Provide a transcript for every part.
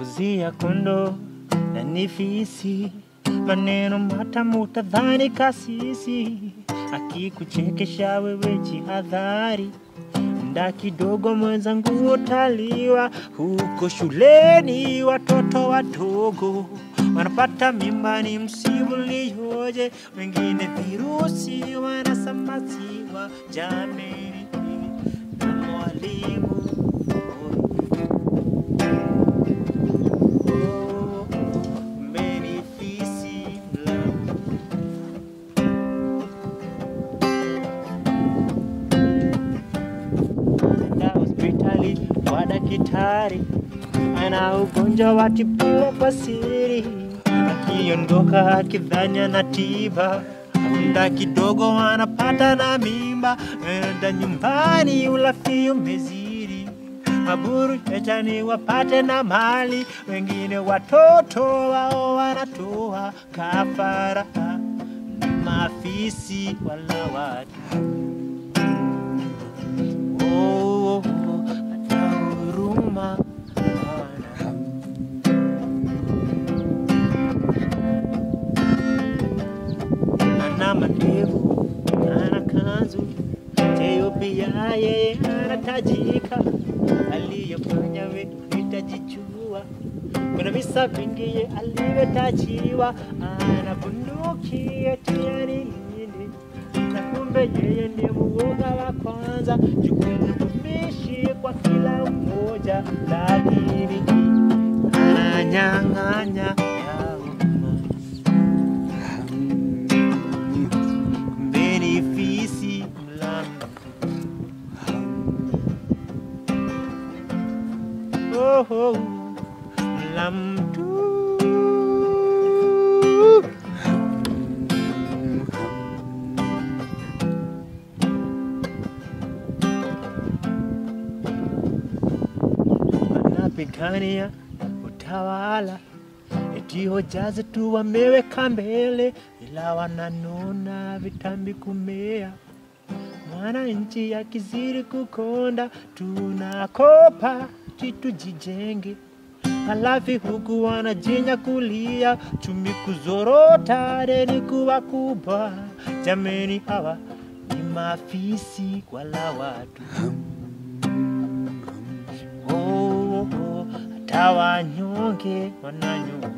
Uzia kondo na nifisi, maneno matamu utadhani kasisi. Akikuchekesha wewe jihadhari, muda kidogo mwenzangu utaliwa. Huko shuleni watoto wadogo wanapata mimba, ni msiba ulioje. Wengine virusi wanasambaziwa jamii na mwalimu. Kwa daktari ana ugonjwa watibiwa kwa siri, akiondoka akidhani na tiba, muda kidogo wanapata na mimba. Enda nyumbani ulafi umezidi, maburu echani wapate na mali. Wengine watoto wao wanatoa kafara, maafisi wala watu. Ana mandevu, ana kanzu, teo pia yeye anatajika. Aliyofanya wewe utajichua, kuna visa vingi ye alivyotajiwa. Ana bunduki eti anilinde, na kumbe yeye ndiye muoga wa kwanza. Jukumu tumishi kwa kila mmoja, lakini ananyang'anya benefisi mlamu. Oh, mlamu tu. Wanapigania utawala, eti hoja zetu wameweka mbele, ila wananona vitambi kumea. Mwananchi akizidi kukonda, tunakopa tujijenge, halafu huku wanajinyakulia. Chumi kuzorota, deni kuwa kubwa. Jameni hawa ni maafisi wala watu. Hata wanyonge wananyonga.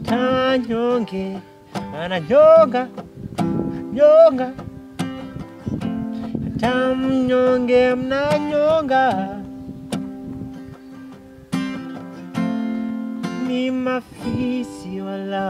Tanyonge ananyonga, nyonga. Tamnyonge mnanyonga. Ni maafisi wala